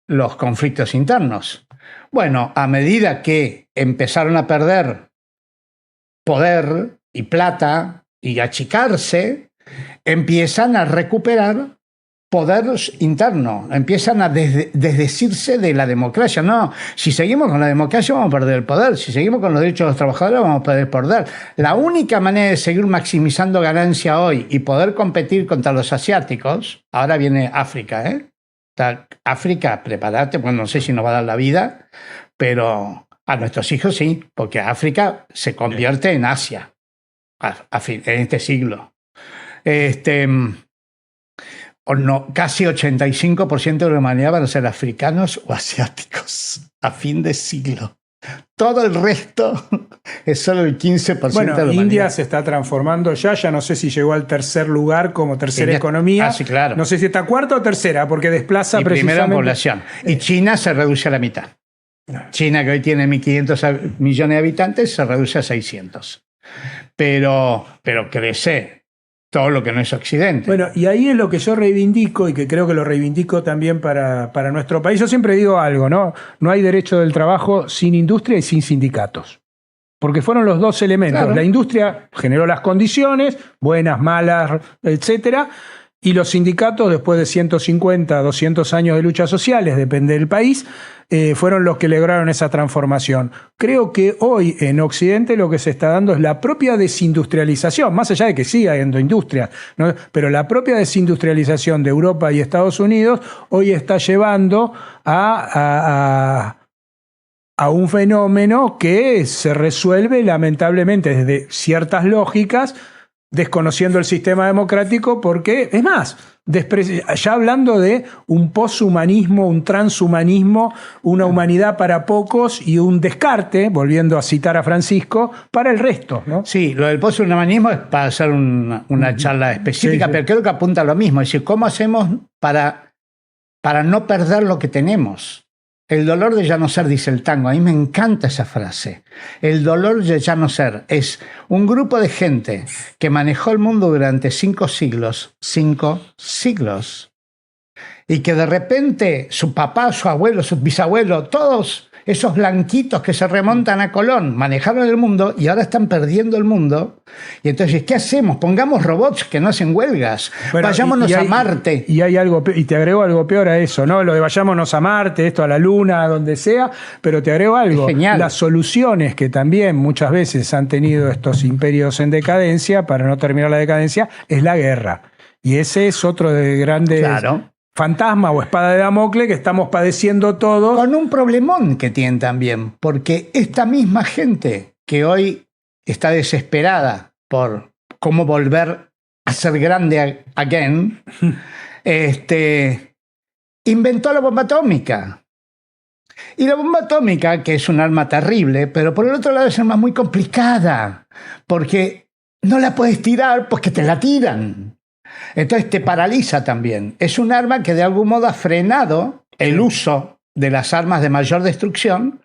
los conflictos internos. Bueno, a medida que empezaron a perder poder y plata y achicarse, empiezan a recuperar poder interno, empiezan a desdecirse de la democracia. No, si seguimos con la democracia vamos a perder el poder, si seguimos con los derechos de los trabajadores vamos a perder el poder. La única manera de seguir maximizando ganancia hoy y poder competir contra los asiáticos, ahora viene África, África, prepárate, pues no sé si nos va a dar la vida, pero a nuestros hijos sí, porque África se convierte en Asia en este siglo. Casi 85% de la humanidad van a ser africanos o asiáticos a fin de siglo. Todo el resto es solo el 15% de la humanidad. India se está transformando ya no sé si llegó al tercer lugar como tercera economía. Sí, claro. No sé si está cuarta o tercera, porque desplaza precisamente. Primero en población. Y China se reduce a la mitad. China, que hoy tiene 1.500 millones de habitantes, se reduce a 600. Pero crece. todo lo que no es Occidente. Bueno, y ahí es lo que yo reivindico y que creo que lo reivindico también para nuestro país. Yo siempre digo algo, ¿no? No hay derecho del trabajo sin industria y sin sindicatos. Porque fueron los dos elementos. Claro. La industria generó las condiciones, buenas, malas, etcétera, y los sindicatos, después de 150, 200 años de luchas sociales, depende del país, fueron los que lograron esa transformación. Creo que hoy en Occidente lo que se está dando es la propia desindustrialización, más allá de que siga habiendo industria, ¿no? Pero la propia desindustrialización de Europa y Estados Unidos hoy está llevando a un fenómeno que se resuelve lamentablemente desde ciertas lógicas, desconociendo el sistema democrático, porque, es más, ya hablando de un poshumanismo, un transhumanismo, una humanidad para pocos y un descarte, volviendo a citar a Francisco, para el resto, ¿no? Sí, lo del poshumanismo es para hacer una charla específica, Sí. pero creo que apunta a lo mismo. Es decir, ¿cómo hacemos para no perder lo que tenemos? El dolor de ya no ser, dice el tango. A mí me encanta esa frase. El dolor de ya no ser es un grupo de gente que manejó el mundo durante 5 siglos, y que de repente su papá, su abuelo, su bisabuelo, todos esos blanquitos que se remontan a Colón manejaron el mundo y ahora están perdiendo el mundo. Y entonces, ¿qué hacemos? Pongamos robots que no hacen huelgas. Bueno, vayámonos a Marte. Y hay algo, y te agrego algo peor a eso, ¿no? Lo de vayámonos a Marte, esto a la Luna, a donde sea, pero te agrego algo. Genial. Las soluciones que también muchas veces han tenido estos imperios en decadencia, para no terminar la decadencia, es la guerra. Y ese es otro de grandes... Claro. Fantasma o espada de Damocles que estamos padeciendo todos. Con un problemón que tienen también, porque esta misma gente que hoy está desesperada por cómo volver a ser grande again, inventó la bomba atómica. Y la bomba atómica, que es un arma terrible, pero por el otro lado es un arma muy complicada, porque no la puedes tirar porque te la tiran. Entonces te paraliza también. Es un arma que de algún modo ha frenado el uso de las armas de mayor destrucción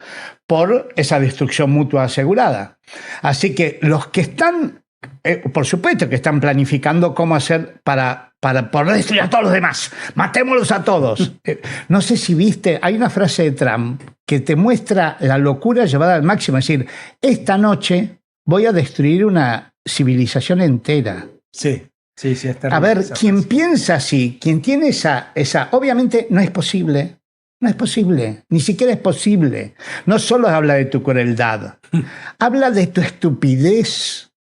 por esa destrucción mutua asegurada. Así que los que están, por supuesto que están planificando cómo hacer para poder destruir a todos los demás. Matémoslos a todos. No sé si viste, hay una frase de Trump que te muestra la locura llevada al máximo. Es decir, esta noche voy a destruir una civilización entera. Sí. Sí, es terrible. A ver, quien piensa así, quien tiene esa, obviamente no es posible. No es posible, ni siquiera es posible. No solo habla de tu crueldad, habla de tu estupidez.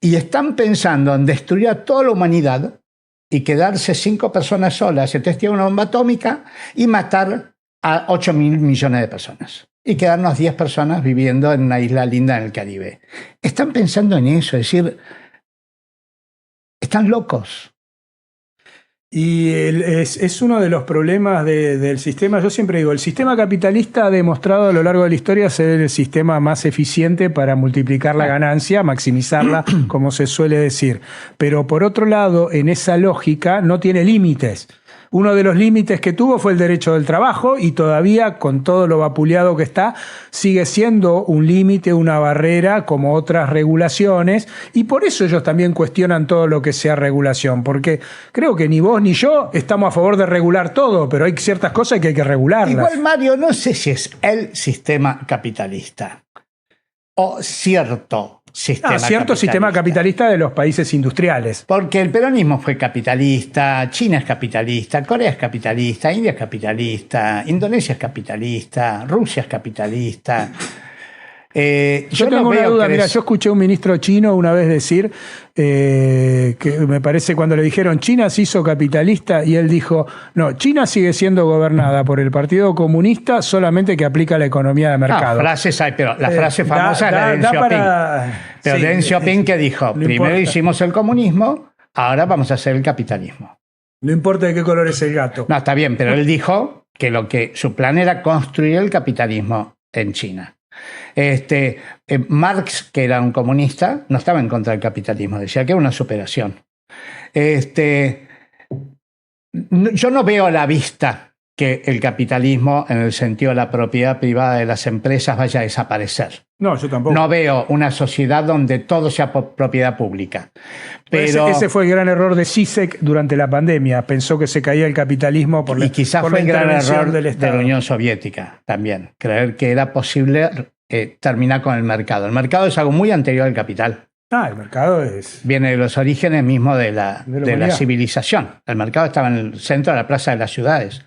Y están pensando en destruir a toda la humanidad y quedarse 5 personas solas, entonces tiene una bomba atómica y matar a 8.000 millones de personas. Y quedarnos 10 personas viviendo en una isla linda en el Caribe. Están pensando en eso, es decir, están locos. Y es uno de los problemas del sistema. Yo siempre digo, el sistema capitalista ha demostrado a lo largo de la historia ser el sistema más eficiente para multiplicar la ganancia, maximizarla, como se suele decir. Pero por otro lado, en esa lógica no tiene límites. Uno de los límites que tuvo fue el derecho del trabajo y todavía, con todo lo vapuleado que está, sigue siendo un límite, una barrera, como otras regulaciones. Y por eso ellos también cuestionan todo lo que sea regulación, porque creo que ni vos ni yo estamos a favor de regular todo, pero hay ciertas cosas que hay que regularlas. Igual, Mario, no sé si es el sistema capitalista o cierto sistema capitalista de los países industriales. Porque el peronismo fue capitalista, China es capitalista, Corea es capitalista, India es capitalista, Indonesia es capitalista, Rusia es capitalista. Yo tengo una duda, mira, yo escuché a un ministro chino una vez decir que me parece cuando le dijeron China se hizo capitalista y él dijo, no, China sigue siendo gobernada por el Partido Comunista, solamente que aplica la economía de mercado. Frases hay, pero la frase famosa es la de Deng Xiaoping. Pero sí, Deng Xiaoping que dijo, primero hicimos el comunismo, ahora vamos a hacer el capitalismo. No importa de qué color es el gato. No, está bien, pero él dijo que su plan era construir el capitalismo en China. Marx, que era un comunista, no estaba en contra del capitalismo, decía que era una superación. Yo no veo a la vista que el capitalismo, en el sentido de la propiedad privada de las empresas, vaya a desaparecer. No, yo tampoco. No veo una sociedad donde todo sea propiedad pública. Pero Ese fue el gran error de Zizek durante la pandemia. Pensó que se caía el capitalismo por la, y quizás por fue la el gran intervención error del de Estado. la Unión Soviética también. Creer que era posible terminar con el mercado. El mercado es algo muy anterior al capital. El mercado es... Viene de los orígenes mismos de la humanidad. civilización. El mercado estaba en el centro de la plaza de las ciudades.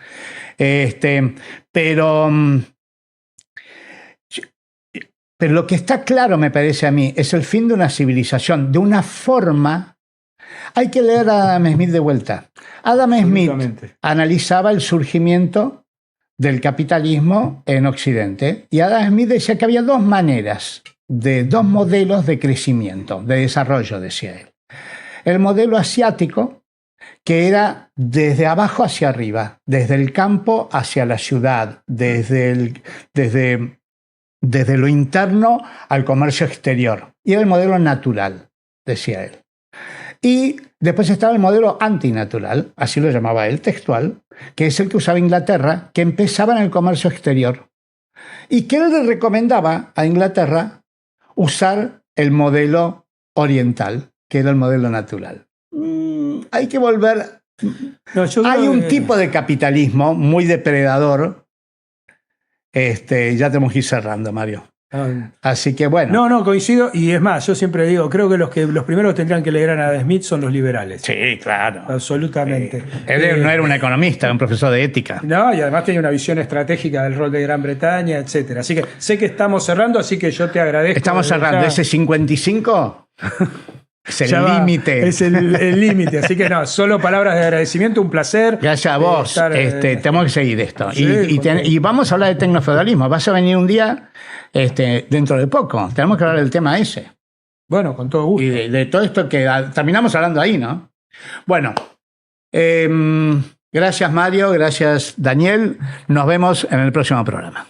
Pero lo que está claro, me parece a mí, es el fin de una civilización, de una forma. Hay que leer a Adam Smith de vuelta. Adam Smith analizaba el surgimiento del capitalismo en Occidente y Adam Smith decía que había dos maneras, dos modelos de crecimiento, de desarrollo, decía él. El modelo asiático, que era desde abajo hacia arriba, desde el campo hacia la ciudad, desde lo interno al comercio exterior. Y era el modelo natural, decía él. Y después estaba el modelo antinatural, así lo llamaba él, textual, que es el que usaba Inglaterra, que empezaba en el comercio exterior. Y que él le recomendaba a Inglaterra usar el modelo oriental, que era el modelo natural. Hay que volver... Hay un tipo de capitalismo muy depredador. Ya tenemos que ir cerrando, Mario. Así que bueno. No, coincido. Y es más, yo siempre digo, creo que los primeros que tendrían que leer a Adam Smith son los liberales. Sí, claro. Absolutamente. Él no era un economista, era un profesor de ética. No, y además tenía una visión estratégica del rol de Gran Bretaña, etcétera. Así que sé que estamos cerrando, así que yo te agradezco. Estamos cerrando. Ese 55 es el límite. Es el límite. Así que no, solo palabras de agradecimiento, un placer. Gracias a vos. Tenemos que seguir esto. Sí, y vamos a hablar de tecnofeudalismo. Vas a venir un día dentro de poco. Tenemos que hablar del tema ese. Bueno, con todo gusto. Y de todo esto que terminamos hablando ahí, ¿no? Bueno, gracias Mario, gracias Daniel. Nos vemos en el próximo programa.